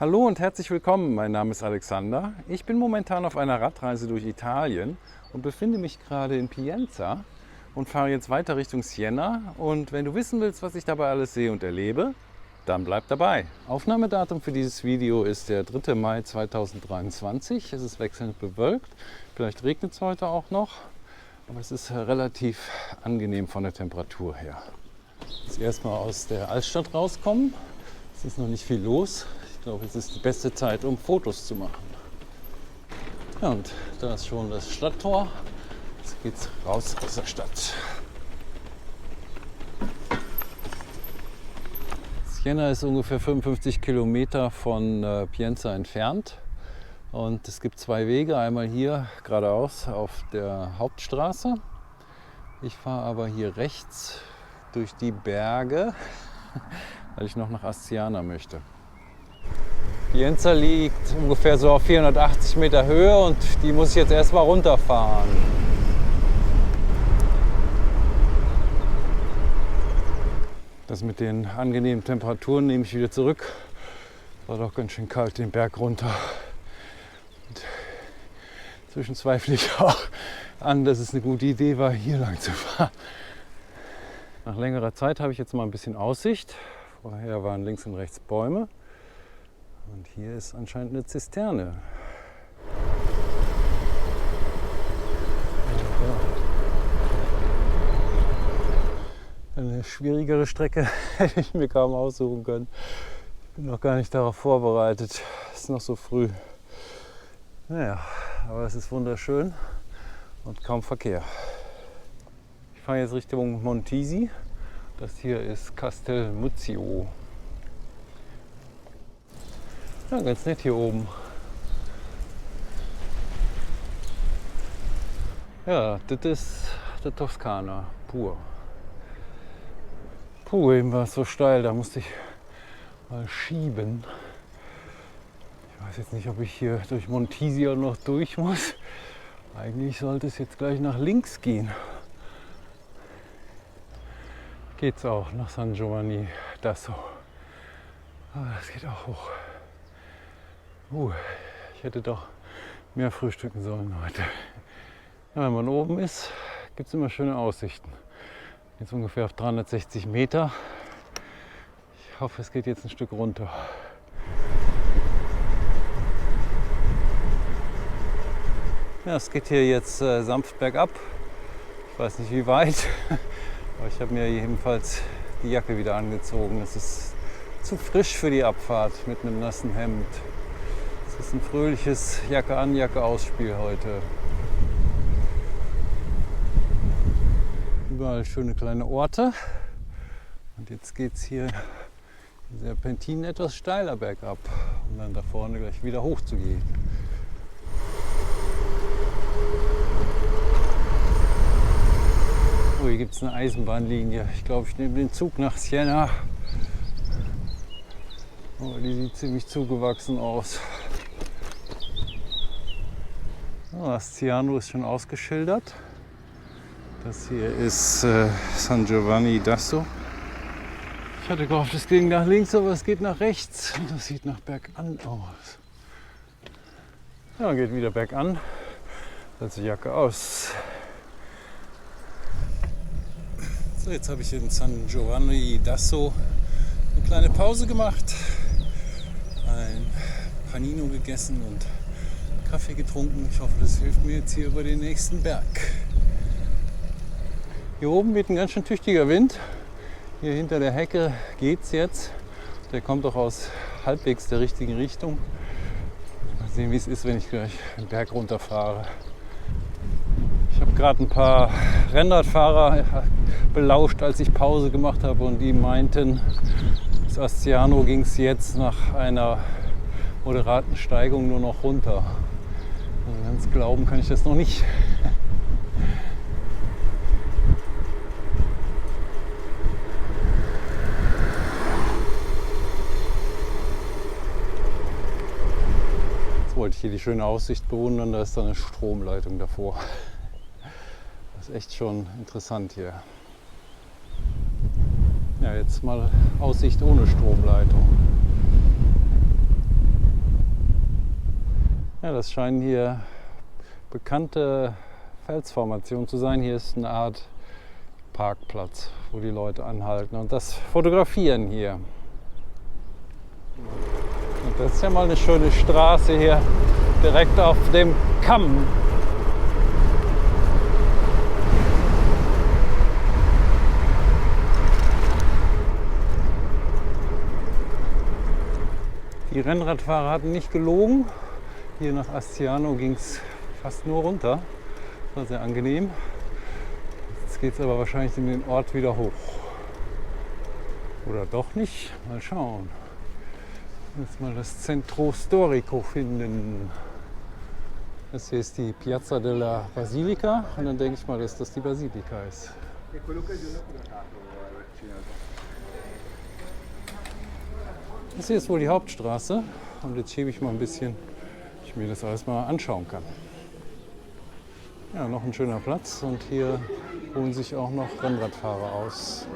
Hallo und herzlich willkommen, mein Name ist Alexander. Ich bin momentan auf einer Radreise durch Italien und befinde mich gerade in Pienza und fahre jetzt weiter Richtung Siena. Und wenn du wissen willst, was ich dabei alles sehe und erlebe, dann bleib dabei. Aufnahmedatum für dieses Video ist der 3. Mai 2023. Es ist wechselnd bewölkt, vielleicht regnet es heute auch noch, aber es ist relativ angenehm von der Temperatur her. Jetzt erstmal aus der Altstadt rauskommen. Es ist noch nicht viel los. Ich glaube, es ist die beste Zeit, um Fotos zu machen. Ja, und da ist schon das Stadttor. Jetzt geht's raus aus der Stadt. Siena ist ungefähr 55 Kilometer von Pienza entfernt. Und es gibt zwei Wege. Einmal hier geradeaus auf der Hauptstraße. Ich fahre aber hier rechts durch die Berge, weil ich noch nach Astiana möchte. Pienza liegt ungefähr so auf 480 Meter Höhe und die muss ich jetzt erstmal runterfahren. Das mit den angenehmen Temperaturen nehme ich wieder zurück. War doch ganz schön kalt den Berg runter. Und inzwischen zweifle ich auch an, dass es eine gute Idee war, hier lang zu fahren. Nach längerer Zeit habe ich jetzt mal ein bisschen Aussicht. Vorher waren links und rechts Bäume. Und hier ist anscheinend eine Zisterne. Eine schwierigere Strecke hätte ich mir kaum aussuchen können. Ich bin noch gar nicht darauf vorbereitet. Es ist noch so früh. Naja, aber es ist wunderschön und kaum Verkehr. Ich fahre jetzt Richtung Montisi. Das hier ist Castel Muzio. Ja, ganz nett hier oben. Ja, das ist der Toskana, pur. Puh, eben war es so steil, da musste ich mal schieben. Ich weiß jetzt nicht, ob ich hier durch Montisi noch durch muss. Eigentlich sollte es jetzt gleich nach links gehen. Geht's auch nach San Giovanni d'Asso. Aber das geht auch hoch. Ich hätte doch mehr frühstücken sollen heute. Ja, wenn man oben ist, gibt es immer schöne Aussichten. Jetzt ungefähr auf 360 Meter. Ich hoffe, es geht jetzt ein Stück runter. Ja, es geht hier jetzt sanft bergab. Ich weiß nicht wie weit, aber ich habe mir jedenfalls die Jacke wieder angezogen. Es ist zu frisch für die Abfahrt mit einem nassen Hemd. Es ist ein fröhliches Jacke an, Jacke aus Spiel heute. Überall schöne kleine Orte. Und jetzt geht es hier in Serpentinen etwas steiler bergab, um dann da vorne gleich wieder hoch zu gehen. Oh, hier gibt es eine Eisenbahnlinie. Ich glaube, ich nehme den Zug nach Siena. Oh, die sieht ziemlich zugewachsen aus. Astiano ist schon ausgeschildert. Das hier ist San Giovanni d'Asso. Ich hatte gehofft, es ging nach links, aber es geht nach rechts. Und das sieht nach bergan aus. Ja, geht wieder bergan. Also Jacke aus. So, jetzt habe ich in San Giovanni d'Asso eine kleine Pause gemacht. Ein Panino gegessen und Kaffee getrunken. Ich hoffe, das hilft mir jetzt hier über den nächsten Berg. Hier oben weht ein ganz schön tüchtiger Wind. Hier hinter der Hecke geht's jetzt. Der kommt auch aus halbwegs der richtigen Richtung. Mal sehen, wie es ist, wenn ich gleich den Berg runterfahre. Ich habe gerade ein paar Rennradfahrer belauscht, als ich Pause gemacht habe, und die meinten, bis Astiano ging es jetzt nach einer moderaten Steigung nur noch runter. Also ganz glauben kann ich das noch nicht. Jetzt wollte ich hier die schöne Aussicht bewundern, da ist da eine Stromleitung davor. Das ist echt schon interessant hier. Ja, jetzt mal Aussicht ohne Stromleitung. Ja, das scheinen hier bekannte Felsformationen zu sein. Hier ist eine Art Parkplatz, wo die Leute anhalten und das fotografieren hier. Und das ist ja mal eine schöne Straße hier, direkt auf dem Kamm. Die Rennradfahrer hatten nicht gelogen. Hier nach Asciano ging es fast nur runter. Das war sehr angenehm. Jetzt geht es aber wahrscheinlich in den Ort wieder hoch. Oder doch nicht? Mal schauen. Jetzt mal das Centro Storico finden. Das hier ist die Piazza della Basilica und dann denke ich mal, dass das die Basilika ist. Das hier ist wohl die Hauptstraße und jetzt schiebe ich mal ein bisschen, dass ich mir das alles mal anschauen kann. Ja, noch ein schöner Platz und hier ruhen sich auch noch Rennradfahrer aus.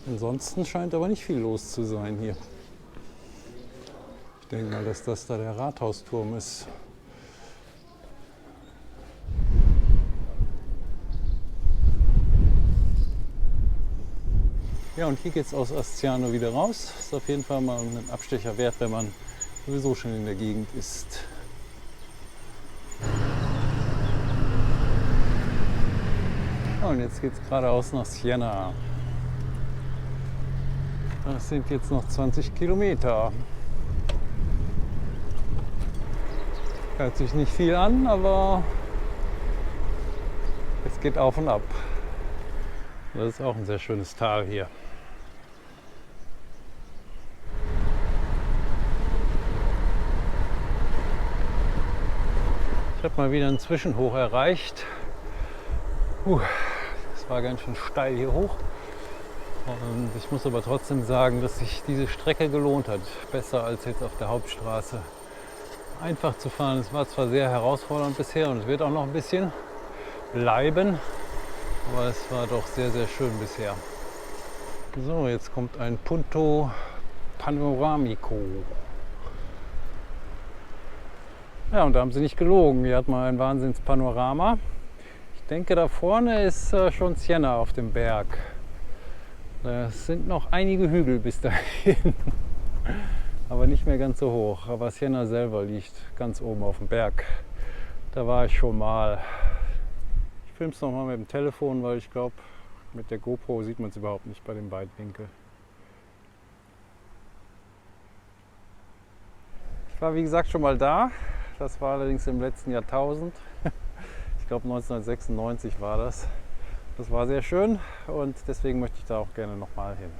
Ansonsten scheint aber nicht viel los zu sein hier. Ich denke mal, dass das da der Rathausturm ist. Ja, und hier geht es aus Asciano wieder raus. Ist auf jeden Fall mal ein Abstecher wert, wenn man sowieso schon in der Gegend ist. Und jetzt geht es geradeaus nach Siena. Das sind jetzt noch 20 Kilometer. Hört sich nicht viel an, aber es geht auf und ab. Das ist auch ein sehr schönes Tal hier. Ich habe mal wieder einen Zwischenhoch erreicht. Es war ganz schön steil hier hoch. Und ich muss aber trotzdem sagen, dass sich diese Strecke gelohnt hat. Besser als jetzt auf der Hauptstraße. Einfach zu fahren. Es war zwar sehr herausfordernd bisher und es wird auch noch ein bisschen bleiben. Aber es war doch sehr, sehr schön bisher. So, jetzt kommt ein Punto Panoramico. Ja, und da haben sie nicht gelogen. Hier hat man ein Wahnsinnspanorama. Ich denke, da vorne ist schon Siena auf dem Berg. Es sind noch einige Hügel bis dahin. Aber nicht mehr ganz so hoch. Aber Siena selber liegt ganz oben auf dem Berg. Da war ich schon mal. Ich filme es nochmal mit dem Telefon, weil ich glaube, mit der GoPro sieht man es überhaupt nicht bei dem Weitwinkel. Ich war wie gesagt schon mal da. Das war allerdings im letzten Jahrtausend. Ich glaube 1996 war das. Das war sehr schön und deswegen möchte ich da auch gerne nochmal hin.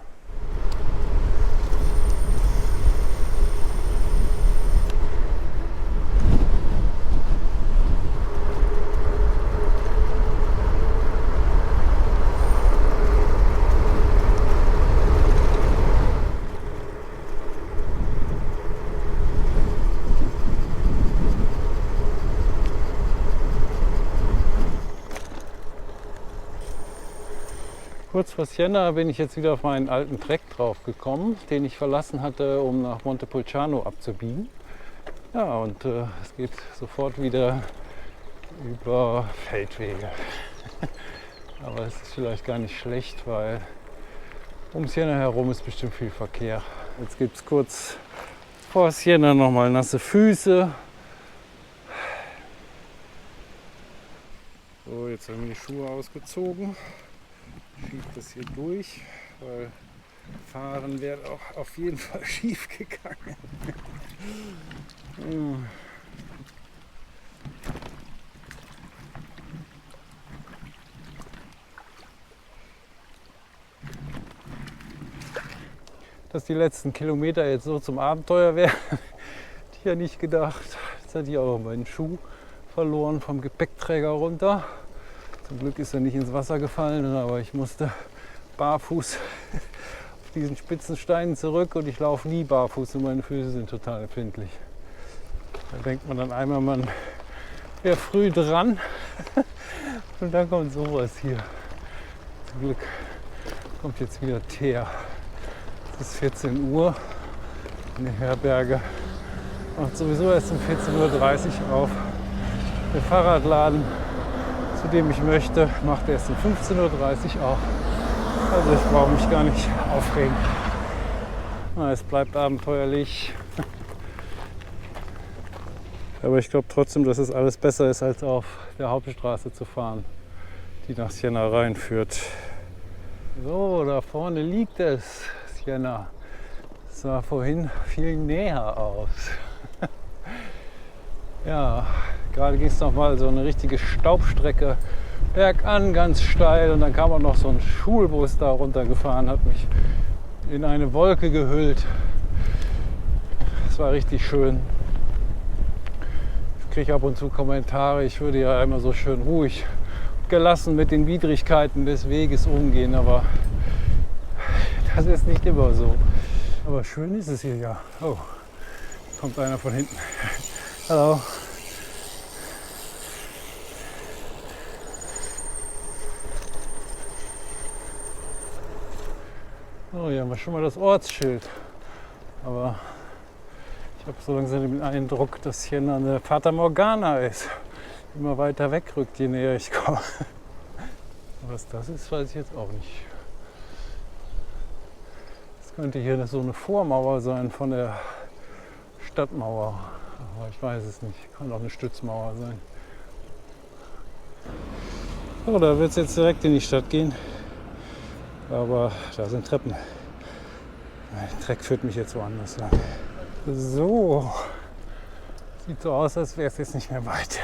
Kurz vor Siena bin ich jetzt wieder auf meinen alten Track drauf gekommen, den ich verlassen hatte, um nach Montepulciano abzubiegen. Ja, und es geht sofort wieder über Feldwege. Aber es ist vielleicht gar nicht schlecht, weil um Siena herum ist bestimmt viel Verkehr. Jetzt gibt es kurz vor Siena nochmal nasse Füße. So, jetzt haben wir die Schuhe ausgezogen. Schiebe das hier durch, weil Fahren wäre auch auf jeden Fall schief gegangen. Dass die letzten Kilometer jetzt so zum Abenteuer wären, hätte ich ja nicht gedacht. Jetzt hatte ich auch meinen Schuh verloren vom Gepäckträger runter. Zum Glück ist er nicht ins Wasser gefallen, aber ich musste barfuß auf diesen spitzen Steinen zurück und ich laufe nie barfuß und meine Füße sind total empfindlich. Da denkt man dann einmal, man wäre früh dran und dann kommt sowas hier. Zum Glück kommt jetzt wieder Teer. Es ist 14 Uhr in der Herberge macht sowieso erst um 14:30 Uhr auf. Der Fahrradladen, zu dem ich möchte, macht erst um 15:30 Uhr auf. Also ich brauche mich gar nicht aufregen. Es bleibt abenteuerlich. Aber ich glaube trotzdem, dass es alles besser ist, als auf der Hauptstraße zu fahren, die nach Siena reinführt. So, da vorne liegt es, Siena. Das sah vorhin viel näher aus. Ja, gerade ging es noch mal so eine richtige Staubstrecke bergan, ganz steil. Und dann kam auch noch so ein Schulbus da runtergefahren, hat mich in eine Wolke gehüllt. Es war richtig schön. Ich kriege ab und zu Kommentare, ich würde ja immer so schön ruhig, gelassen mit den Widrigkeiten des Weges umgehen, aber das ist nicht immer so. Aber schön ist es hier ja. Oh, kommt einer von hinten. Hallo. Oh, hier haben wir schon mal das Ortsschild. Aber ich habe so langsam den Eindruck, dass hier eine Fata Morgana ist. Immer weiter wegrückt, je näher ich komme. Was das ist, weiß ich jetzt auch nicht. Das könnte hier so eine Vormauer sein von der Stadtmauer. Aber ich weiß es nicht. Kann auch eine Stützmauer sein. So, da wird es jetzt direkt in die Stadt gehen. Aber da sind Treppen. Der Treck führt mich jetzt woanders lang. So. Sieht so aus, als wäre es jetzt nicht mehr weit.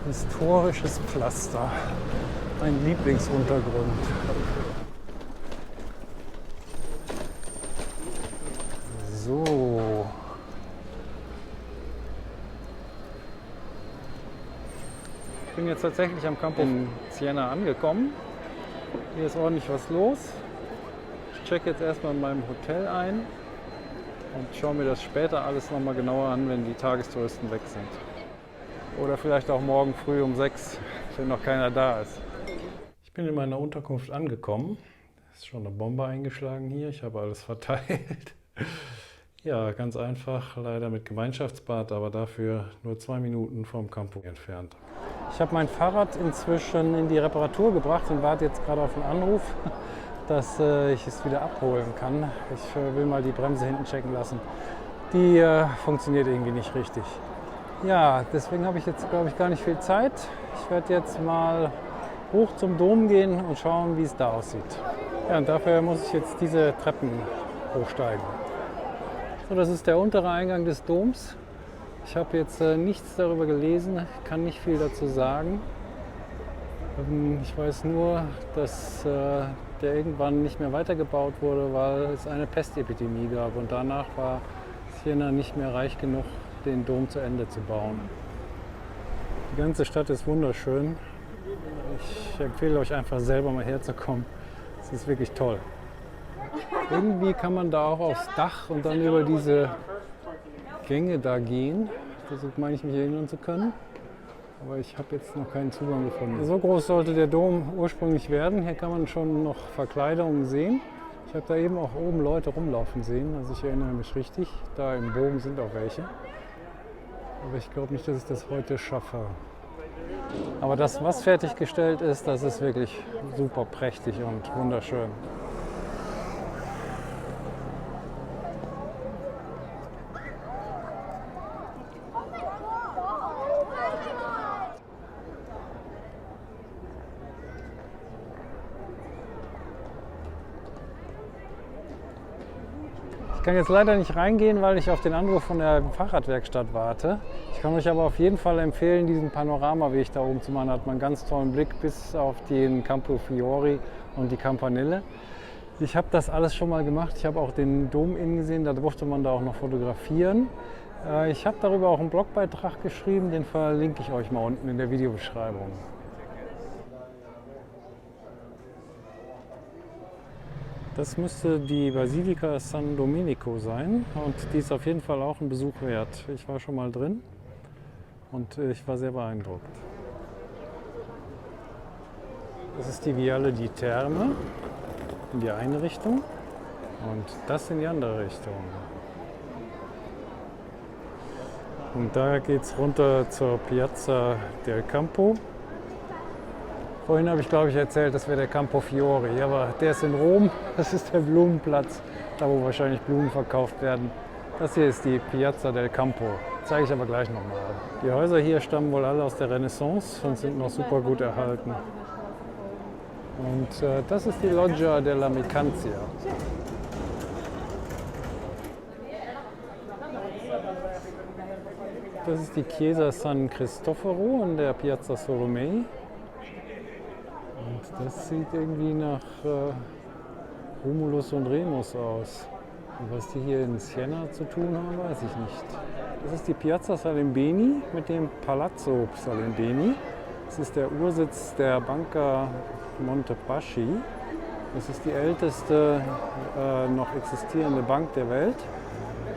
Historisches Pflaster. Mein Lieblingsuntergrund. So. Ich bin jetzt tatsächlich am Campus in Siena angekommen. Hier ist ordentlich was los. Ich checke jetzt erstmal in meinem Hotel ein und schaue mir das später alles nochmal genauer an, wenn die Tagestouristen weg sind. Oder vielleicht auch morgen früh um 6, wenn noch keiner da ist. Ich bin in meiner Unterkunft angekommen. Es ist schon eine Bombe eingeschlagen hier. Ich habe alles verteilt. Ja, ganz einfach, leider mit Gemeinschaftsbad, aber dafür nur 2 Minuten vom Campus entfernt. Ich habe mein Fahrrad inzwischen in die Reparatur gebracht und warte jetzt gerade auf einen Anruf, dass ich es wieder abholen kann. Ich will mal die Bremse hinten checken lassen. Die funktioniert irgendwie nicht richtig. Ja, deswegen habe ich jetzt, glaube ich, gar nicht viel Zeit. Ich werde jetzt mal hoch zum Dom gehen und schauen, wie es da aussieht. Ja, und dafür muss ich jetzt diese Treppen hochsteigen. So, das ist der untere Eingang des Doms. Ich habe jetzt nichts darüber gelesen, kann nicht viel dazu sagen. Ich weiß nur, dass der irgendwann nicht mehr weitergebaut wurde, weil es eine Pestepidemie gab. Und danach war Siena nicht mehr reich genug, den Dom zu Ende zu bauen. Die ganze Stadt ist wunderschön. Ich empfehle euch einfach selber mal herzukommen. Es ist wirklich toll. Irgendwie kann man da auch aufs Dach und dann über diese Gänge da gehen. Das meine ich mich erinnern zu können. Aber ich habe jetzt noch keinen Zugang gefunden. So groß sollte der Dom ursprünglich werden. Hier kann man schon noch Verkleidungen sehen. Ich habe da eben auch oben Leute rumlaufen sehen. Also ich erinnere mich richtig. Da im Bogen sind auch welche. Aber ich glaube nicht, dass ich das heute schaffe. Aber das, was fertiggestellt ist, das ist wirklich super prächtig und wunderschön. Ich kann jetzt leider nicht reingehen, weil ich auf den Anruf von der Fahrradwerkstatt warte. Ich kann euch aber auf jeden Fall empfehlen, diesen Panoramaweg da oben zu machen. Da hat man einen ganz tollen Blick bis auf den Campo Fiori und die Campanile. Ich habe das alles schon mal gemacht. Ich habe auch den Dom innen gesehen, da durfte man da auch noch fotografieren. Ich habe darüber auch einen Blogbeitrag geschrieben, den verlinke ich euch mal unten in der Videobeschreibung. Das müsste die Basilika San Domenico sein und die ist auf jeden Fall auch ein Besuch wert. Ich war schon mal drin und ich war sehr beeindruckt. Das ist die Viale di Terme in die eine Richtung und das in die andere Richtung. Und da geht es runter zur Piazza del Campo. Vorhin habe ich, glaube ich, erzählt, das wäre der Campo Fiori, aber der ist in Rom. Das ist der Blumenplatz, da wo wahrscheinlich Blumen verkauft werden. Das hier ist die Piazza del Campo. Zeige ich aber gleich nochmal. Die Häuser hier stammen wohl alle aus der Renaissance und sind noch super gut erhalten. Und das ist die Loggia della Mercanzia. Das ist die Chiesa San Cristoforo in der Piazza Solomei. Und das sieht irgendwie nach Romulus und Remus aus. Und was die hier in Siena zu tun haben, weiß ich nicht. Das ist die Piazza Salimbeni mit dem Palazzo Salimbeni. Das ist der Ursitz der Banca Montepaschi. Das ist die älteste noch existierende Bank der Welt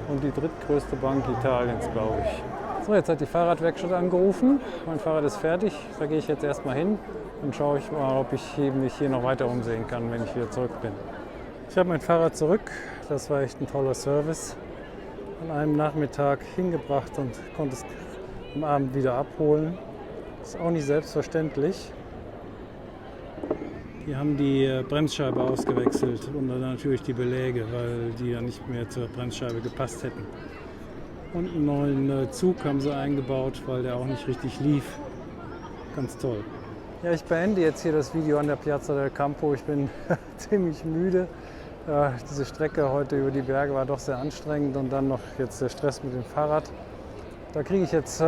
und die drittgrößte Bank Italiens, glaube ich. So, jetzt hat die Fahrradwerkstatt angerufen. Mein Fahrrad ist fertig. Da gehe ich jetzt erstmal hin und schaue ich mal, ob ich mich hier noch weiter umsehen kann, wenn ich wieder zurück bin. Ich habe mein Fahrrad zurück. Das war echt ein toller Service. An einem Nachmittag hingebracht und konnte es am Abend wieder abholen. Das ist auch nicht selbstverständlich. Die haben die Bremsscheibe ausgewechselt und dann natürlich die Beläge, weil die ja nicht mehr zur Bremsscheibe gepasst hätten. Und einen neuen Zug haben sie eingebaut, weil der auch nicht richtig lief. Ganz toll. Ja, ich beende jetzt hier das Video an der Piazza del Campo. Ich bin ziemlich müde. Diese Strecke heute über die Berge war doch sehr anstrengend und dann noch jetzt der Stress mit dem Fahrrad. Da kriege ich jetzt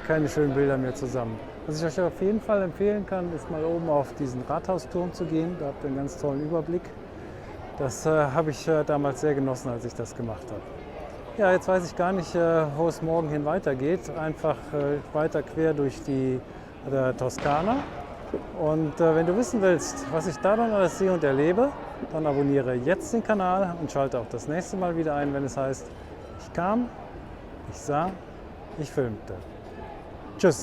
keine schönen Bilder mehr zusammen. Was ich euch auf jeden Fall empfehlen kann, ist mal oben auf diesen Rathausturm zu gehen. Da habt ihr einen ganz tollen Überblick. Das habe ich damals sehr genossen, als ich das gemacht habe. Ja, jetzt weiß ich gar nicht, wo es morgen hin weitergeht. Einfach weiter quer durch die Toskana. Und wenn du wissen willst, was ich da dann alles sehe und erlebe, dann abonniere jetzt den Kanal und schalte auch das nächste Mal wieder ein, wenn es heißt, ich kam, ich sah, ich filmte. Tschüss!